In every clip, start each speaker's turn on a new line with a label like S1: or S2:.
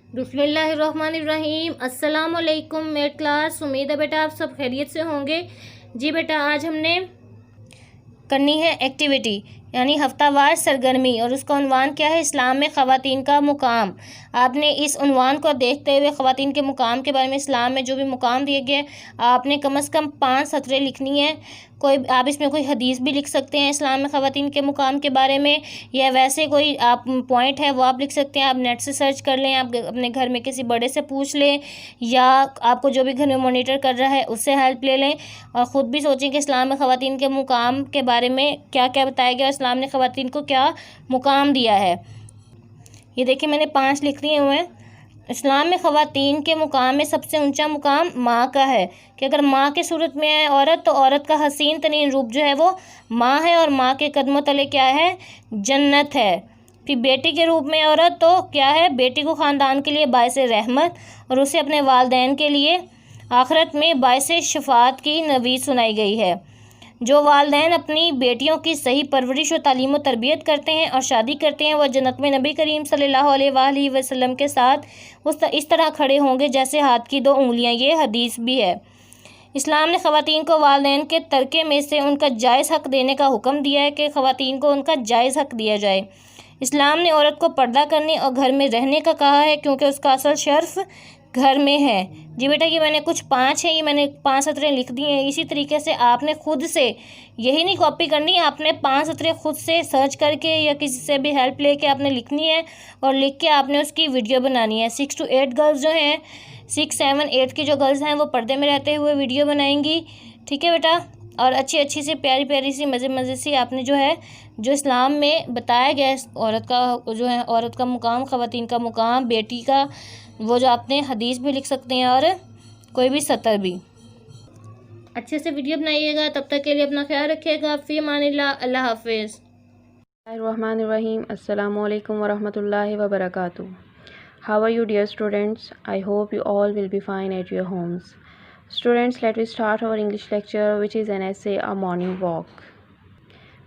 S1: बिस्मिल्लाहिर्रहमानिर्रहीम। अस्सलाम वालेकुम मेरे क्लास। उम्मीद है बेटा आप सब खैरियत से होंगे। जी बेटा, आज हमने करनी है एक्टिविटी यानी हफ्तावार सरगर्मी, और उसका उन्वान क्या है? इस्लाम में ख़वातीन का मुकाम। आपने इस उन्वान को देखते हुए ख़वातीन के मुकाम के बारे में, इस्लाम में जो भी मुकाम दिए गए, आपने कम से कम 5 सतरें लिखनी है। कोई आप इसमें कोई हदीस भी लिख सकते हैं इस्लाम में ख़वातीन के मुकाम के बारे में, या वैसे कोई आप पॉइंट है वो आप लिख सकते हैं। आप नेट से सर्च कर लें, आप अपने घर में किसी बड़े से पूछ लें, या आपको जो भी घर में मॉनिटर कर रहा है उससे हेल्प ले लें, और ख़ुद भी सोचें कि इस्लाम में ख़वातीन के मुकाम के बारे में क्या क्या बताया गया, इस्लाम ने ख़वातीन को क्या मुकाम दिया है। ये देखिए मैंने 5 लिख लिए हुए हैं। इस्लाम में ख़वातीन के मुकाम में सबसे ऊंचा मुकाम माँ का है, कि अगर माँ के सूरत में है औरत, तो औरत का हसीन तरीन रूप जो है वो माँ है, और माँ के कदमों तले क्या है? जन्नत है। फिर बेटी के रूप में औरत तो क्या है? बेटी को ख़ानदान के लिए बाइसे रहमत, और उसे अपने वालिदैन के लिए आखिरत में बाइसे शफात की नवीद सुनाई गई है। जो वालिदैन अपनी बेटियों की सही परवरिश और तालीम और तरबियत करते हैं और शादी करते हैं, वह जन्नत में नबी करीम सल्लल्लाहु अलैहि वसल्लम के साथ इस तरह खड़े होंगे जैसे हाथ की 2 उंगलियां। ये हदीस भी है। इस्लाम ने ख़वातीन को वालिदैन के तरके में से उनका जायज़ हक़ देने का हुक्म दिया है, कि ख़वातीन को उनका जायज़ हक़ दिया जाए। इस्लाम ने औरत को पर्दा करने और घर में रहने का कहा है, क्योंकि उसका असल शर्फ घर में है। जी बेटा, ये मैंने कुछ 5 है, ये मैंने 5 सतरें लिख दी हैं। इसी तरीके से आपने खुद से यही नहीं कॉपी करनी, आपने 5 सतरें खुद से सर्च करके या किसी से भी हेल्प लेके आपने लिखनी है, और लिख के आपने उसकी वीडियो बनानी है। 6 to 8 गर्ल्स जो हैं, 6, 7, 8 की जो गर्ल्स हैं वो पर्दे में रहते हुए वीडियो बनाएंगी। ठीक है बेटा, और अच्छी अच्छी सी प्यारी प्यारी सी मज़े सी आपने जो है, जो इस्लाम में बताया गया है औरत का जो है, औरत का मुकाम, ख़वातीन का मुकाम, बेटी का, वो जो आपने हदीस भी लिख सकते हैं और कोई भी सतर भी। अच्छे से वीडियो बनाइएगा। तब तक के लिए अपना ख्याल रखिएगा। फ़ी अमानिल्लाह। अल्लाह हाफिज़।
S2: Bismillahirrahmanirrahim. Assalamu alaikum wa rahmatullahi wa barakatuh. How are you, dear students? I hope you all will be fine at your homes. Students, let us start our English lecture, which is an essay, A Morning Walk.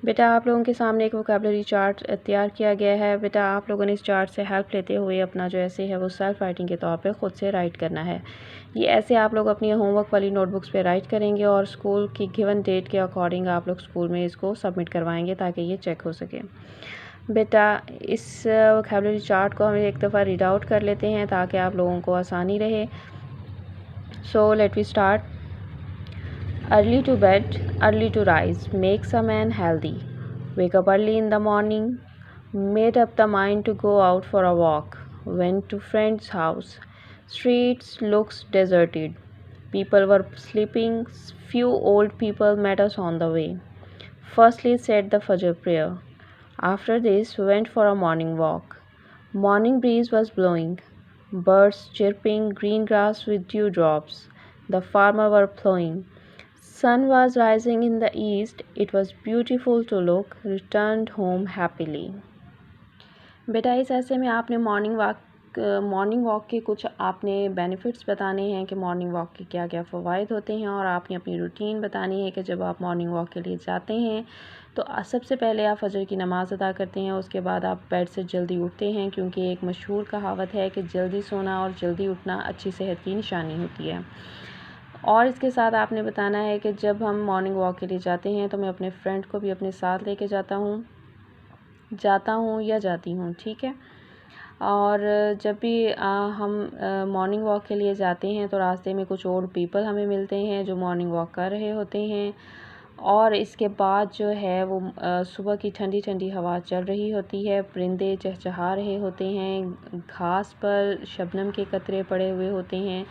S2: बेटा, आप लोगों के सामने एक vocabulary chart तैयार किया गया है। बेटा, आप लोगों ने इस चार्ट से हेल्प लेते हुए अपना जो ऐसे है वो सेल्फ राइटिंग के तौर पे ख़ुद से राइट करना है। ये ऐसे आप लोग अपनी होमवर्क वाली नोटबुक्स पे राइट करेंगे, और स्कूल की गिवन डेट के अकॉर्डिंग आप लोग स्कूल में इसको सबमिट करवाएंगे, ताकि ये चेक हो सके। बेटा, इस वोकेबलरी चार्ट को हम एक दफ़ा रीड आउट कर लेते हैं, ताकि आप लोगों को आसानी रहे। So let we start. Early to bed, early to rise makes a man healthy. Wake up early in the morning, made up the mind to go out for a walk. Went to friend's house. Streets looks deserted. People were sleeping. Few old people met us on the way. Firstly said the Fajr prayer. After this went for a morning walk. Morning breeze was blowing. Birds chirping, green grass with dewdrops. The farmer were plowing. Sun was rising in the east. It was beautiful to look. Returned home happily. बेटा, इस ऐसे में आपने morning walk के कुछ आपने benefits बताने हैं, कि मॉर्निंग वॉक के क्या क्या फ़वाइद होते हैं, और आपने अपनी रूटीन बतानी है कि जब आप मॉर्निंग वॉक के लिए जाते हैं तो सबसे पहले आप फजर की नमाज़ अदा करते हैं, उसके बाद आप बेड से जल्दी उठते हैं, क्योंकि एक मशहूर कहावत है कि जल्दी सोना और जल्दी उठना अच्छी सेहत की निशानी होती है। और इसके साथ आपने बताना है कि जब हम मॉर्निंग वॉक के लिए जाते हैं तो मैं अपने फ्रेंड को भी अपने साथ लेके जाता हूँ या जाती हूँ। ठीक है। और जब भी हम मॉर्निंग वॉक के लिए जाते हैं तो रास्ते में कुछ ओल्ड पीपल हमें मिलते हैं जो मॉर्निंग वॉक कर रहे होते हैं, और इसके बाद जो है वो सुबह की ठंडी ठंडी हवा चल रही होती है, परिंदे चहचहा रहे होते हैं, घास पर शबनम के कतरे पड़े हुए होते हैं,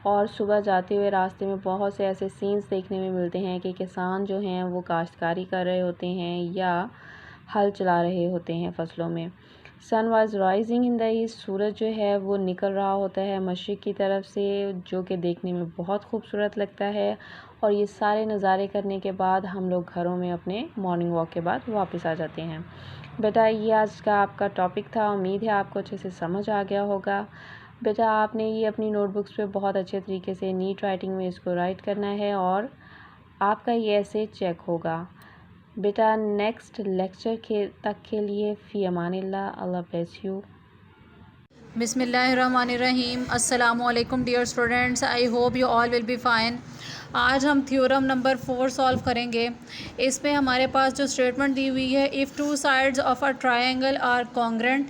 S2: और सुबह जाते हुए रास्ते में बहुत से ऐसे सीन्स देखने में मिलते हैं कि किसान जो हैं वो काश्तकारी कर रहे होते हैं या हल चला रहे होते हैं फसलों में। Sun was rising in the east, सूरज जो है वो निकल रहा होता है मशरिक़ की तरफ से, जो कि देखने में बहुत खूबसूरत लगता है। और ये सारे नज़ारे करने के बाद हम लोग घरों में अपने मॉर्निंग वॉक के बाद वापस आ जाते हैं। बेटा, ये आज का आपका टॉपिक था। उम्मीद है आपको अच्छे से समझ आ गया होगा। बेटा, आपने ये अपनी नोटबुक्स पे बहुत अच्छे तरीके से नीट राइटिंग में इसको राइट करना है, और आपका ये ऐसे चेक होगा। बेटा, नेक्स्ट लेक्चर तक के लिए फ़ी अमानिल्लाह। अल्लाह ब्लेस यू।
S3: बिस्मिल्लाहिर्रहमानिर्रहीम अस्सलामुअलैकुम dear students, I hope you all will be fine. आज हम थ्योरम नंबर 4 सॉल्व करेंगे। इसमें हमारे पास जो स्टेटमेंट दी हुई है, if two sides of a triangle are congruent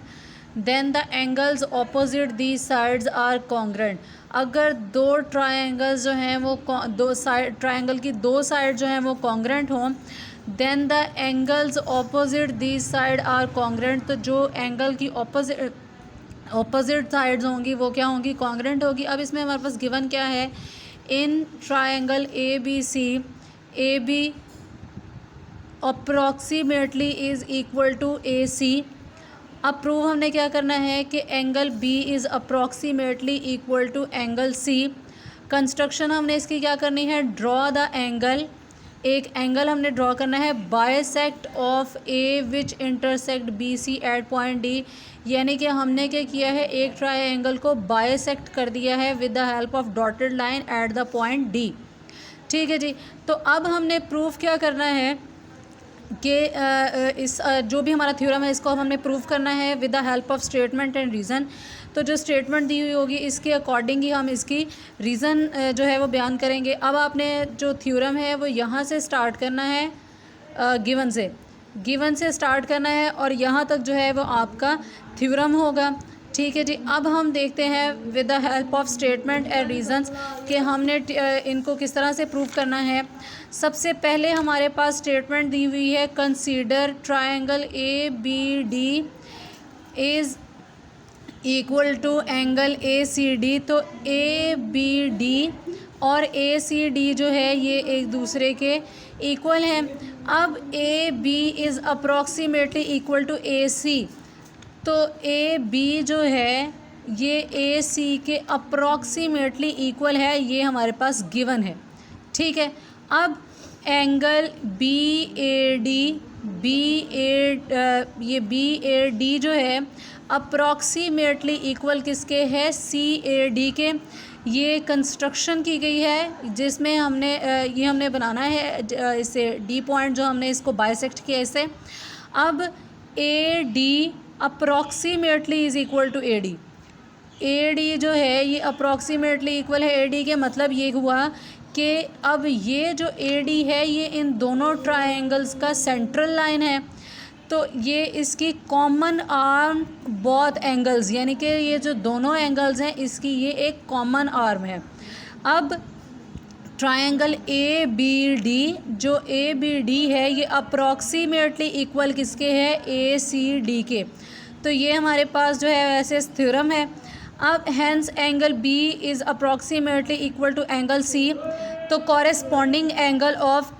S3: then the angles opposite the sides are congruent. अगर दो ट्रायंगल्स जो हैं वो दो साइड ट्रायंगल की दो साइड जो हैं वो कॉन्ग्रेंट हों, then the angles opposite the side are congruent. तो जो एंगल की ऑपोजिट साइड्स होंगी वो क्या होंगी? कॉन्ग्रेंट होगी। अब इसमें हमारे पास गिवन क्या है? In triangle A B C, A B approximately is equal to A C. अब प्रूव हमने क्या करना है कि angle B is approximately equal to angle C. Construction हमने इसकी क्या करनी है? Draw the angle. एक एंगल हमने ड्रॉ करना है bisect of A which intersect B C at point D. यानी कि हमने क्या किया है? एक ट्रायंगल को बायसेक्ट कर दिया है with the help of dotted line at the point D. ठीक है जी। तो अब हमने प्रूफ क्या करना है कि जो भी हमारा थ्योरम है इसको हमने प्रूव करना है with the help of statement and reason. तो जो स्टेटमेंट दी हुई होगी इसके अकॉर्डिंग ही हम इसकी रीज़न जो है वो बयान करेंगे। अब आपने जो थ्योरम है वो यहाँ से स्टार्ट करना है, गिवन से स्टार्ट करना है और यहाँ तक जो है वो आपका थ्योरम होगा। ठीक है जी। अब हम देखते हैं with the help of statement and reasons कि हमने इनको किस तरह से प्रूव करना है। सबसे पहले हमारे पास स्टेटमेंट दी हुई है, consider triangle A B D is equal to angle A C D. तो ए बी डी और ए सी डी जो है ये एक दूसरे के इक्वल हैं। अब A B is approximately equal to A C. तो ए बी जो है ये ए सी के अप्रॉक्सीमेटली इक्वल है, ये हमारे पास गिवन है। ठीक है। अब एंगल ये बी ए डी जो है अप्रॉक्सीमेटली इक्वल किसके है? सी ए डी के। ये कंस्ट्रक्शन की गई है जिसमें हमने बनाना है इसे डी पॉइंट, जो हमने इसको बाइसेक्ट किया इसे। अब A D approximately is equal to A D. A D जो है ये अप्रॉक्सीमेटली इक्वल है ए डी के। मतलब ये हुआ कि अब ये जो ए डी है ये इन दोनों ट्रायंगल्स का सेंट्रल लाइन है। तो ये इसकी कॉमन आर्म बोथ एंगल्स, यानी कि ये जो दोनों एंगल्स हैं इसकी ये एक कॉमन आर्म है। अब ट्रायंगल ए बी डी, जो ए बी डी है ये अप्रॉक्सीमेटली इक्वल किसके है? ए सी डी के। तो ये हमारे पास जो है वैसे थ्योरम है। अब hence angle B is approximately equal to angle C. तो corresponding angle of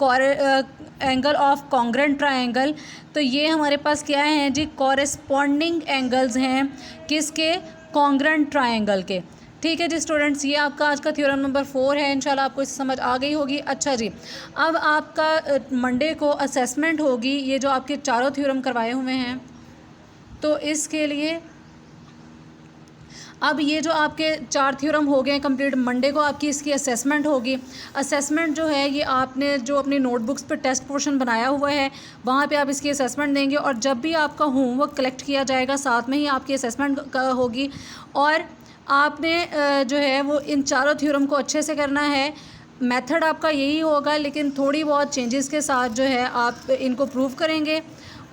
S3: congruent triangle. तो ये हमारे पास क्या है जी? कॉरेस्पॉन्डिंग एंगल्स हैं किसके? कॉन्ग्रेंट ट्रायंगल के। ठीक है जी स्टूडेंट्स, ये आपका आज का थ्योरम नंबर 4 है। इंशाल्लाह आपको इससे समझ आ गई होगी। अच्छा जी, अब आपका मंडे को असेसमेंट होगी, ये जो आपके चारों थ्योरम करवाए हुए हैं। तो इसके लिए अब ये जो आपके 4 थ्योरम हो गए कंप्लीट, मंडे को आपकी इसकी असेसमेंट होगी। असेसमेंट जो है ये आपने जो अपनी नोटबुक्स पे टेस्ट पोर्शन बनाया हुआ है वहाँ पे आप इसकी असेसमेंट देंगे, और जब भी आपका होमवर्क कलेक्ट किया जाएगा साथ में ही आपकी असेसमेंट होगी। और आपने जो है वो इन चारों थ्योरम को अच्छे से करना है। मेथड आपका यही होगा, लेकिन थोड़ी बहुत चेंजेस के साथ जो है आप इनको प्रूव करेंगे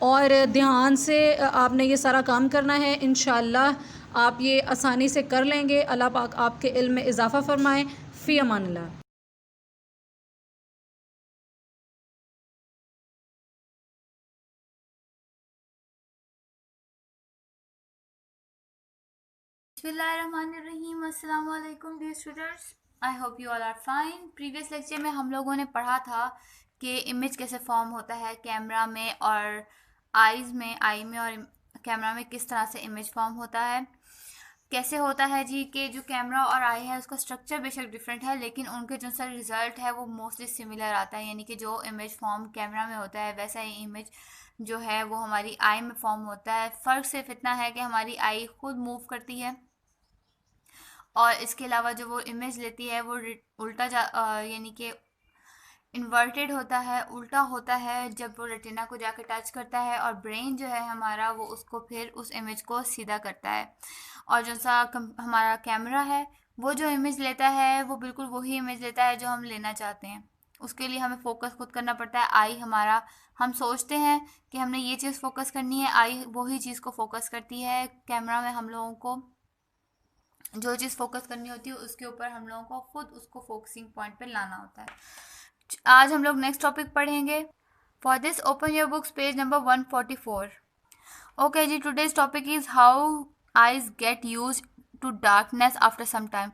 S3: और ध्यान से आपने ये सारा काम करना है। इंशाल्लाह आप ये आसानी से कर लेंगे। अल्लाह पाक आपके इल्म में इजाफ़ा फरमाए। फ़ी अमानिल्लाह।
S4: बिस्मिल्लाहिर्रहमानिर्रहीम। अस्सलाम वालेकुम dear students, I hope you all are fine. Previous lecture में हम लोगों ने पढ़ा था कि इमेज कैसे फॉर्म होता है कैमरा में और आई में और कैमरा में किस तरह से इमेज फॉर्म होता है। कैसे होता है जी कि जो कैमरा और आई है उसका स्ट्रक्चर बेशक डिफरेंट है, लेकिन उनके जो सा रिज़ल्ट है वो मोस्टली सिमिलर आता है। यानी कि जो इमेज फॉर्म कैमरा में होता है वैसा ही इमेज जो है वो हमारी आई में फॉर्म होता है। फ़र्क सिर्फ इतना है कि हमारी आई खुद मूव करती है और इसके अलावा जो वो इमेज लेती है वो उल्टा यानी कि इन्वर्टेड होता है, उल्टा होता है जब वो रेटिना को जाके टच करता है, और ब्रेन जो है हमारा वो उसको फिर उस इमेज को सीधा करता है। और जो सा हमारा कैमरा है वो जो इमेज लेता है वो बिल्कुल वही इमेज लेता है जो हम लेना चाहते हैं। उसके लिए हमें फोकस खुद करना पड़ता है। आई हमारा, हम सोचते हैं कि हमने ये चीज़ फोकस करनी है, आई वही चीज़ को फोकस करती है। कैमरा में हम लोगों को जो चीज़ फोकस करनी होती है उसके ऊपर हम लोगों को खुद उसको फोकसिंग पॉइंट पे लाना होता है। आज हम लोग नेक्स्ट टॉपिक पढ़ेंगे। For this open your books page number 144। Okay जी, today's topic is how eyes get use to darkness after some time.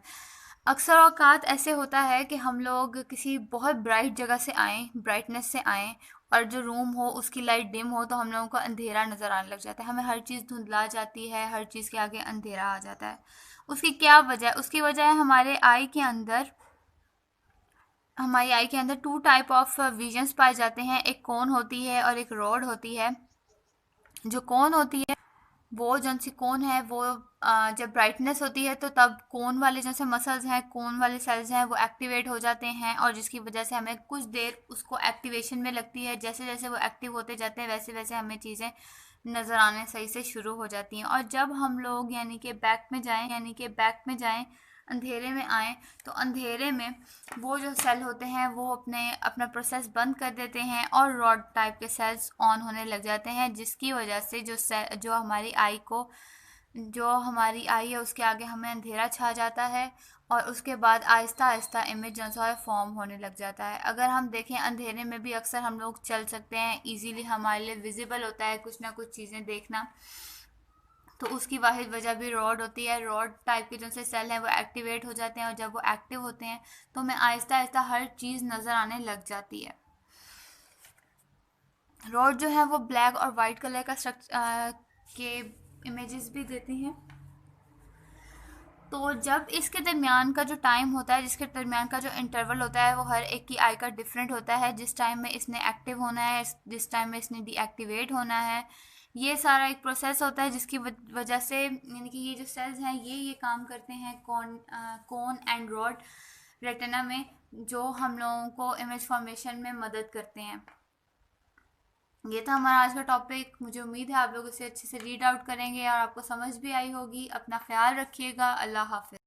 S4: अक्सर औकात ऐसे होता है कि हम लोग किसी बहुत ब्राइट जगह से आएँ, ब्राइटनेस से आएँ, और जो रूम हो उसकी लाइट डिम हो तो हम लोगों को अंधेरा नज़र आने लग जाता है। हमें हर चीज़ धुंधला जाती है, हर चीज़ के आगे अंधेरा आ जाता है। उसकी क्या वजह है? उसकी वजह है हमारी आई के अंदर टू टाइप ऑफ विजन्स पाए जाते हैं। एक कोन होती है और एक रॉड होती है। जो कोन होती है वो जौन सी कोन है वो जब ब्राइटनेस होती है तो तब कोन वाले जैसे मसल्स हैं, कोन वाले सेल्स हैं, वो एक्टिवेट हो जाते हैं, और जिसकी वजह से हमें कुछ देर उसको एक्टिवेशन में लगती है। जैसे जैसे वो एक्टिव होते जाते हैं वैसे वैसे हमें चीज़ें नज़र आने सही से शुरू हो जाती हैं। और जब हम लोग यानी कि बैक में जाएं, अंधेरे में आएँ, तो अंधेरे में वो जो सेल होते हैं वो अपना प्रोसेस बंद कर देते हैं और रॉड टाइप के सेल्स ऑन होने लग जाते हैं, जिसकी वजह से जो हमारी आई है उसके आगे हमें अंधेरा छा जाता है, और उसके बाद आहिस्ता आहिस्ता इमेज जो है फॉर्म होने लग जाता है। अगर हम देखें अंधेरे में भी अक्सर हम लोग चल सकते हैं, इजीली हमारे लिए विजिबल होता है कुछ ना कुछ चीज़ें देखना, तो उसकी वाहिद वजह भी रॉड होती है। रॉड टाइप के जो से सेल हैं वो एक्टिवेट हो जाते हैं, और जब वो एक्टिव होते हैं तो हमें आहिस्ता आहिस्ता हर चीज़ नज़र आने लग जाती है। रॉड जो है वो ब्लैक और वाइट कलर का के इमेजेस भी देती हैं। तो जब इसके दरमियान का जो टाइम होता है, जिसके दरमियान का जो इंटरवल होता है, वो हर एक की आई का डिफरेंट होता है। जिस टाइम में इसने एक्टिव होना है, जिस टाइम में इसने डीएक्टिवेट होना है, ये सारा एक प्रोसेस होता है जिसकी वजह से यानी कि ये जो सेल्स हैं ये काम करते हैं कोन एंड रॉड रेटिना में, जो हम लोगों को इमेज फॉर्मेशन में मदद करते हैं। ये था हमारा आज का टॉपिक। मुझे उम्मीद है आप लोग इसे अच्छे से रीड आउट करेंगे और आपको समझ भी आई होगी। अपना ख्याल रखिएगा। अल्लाह हाफ़िज़।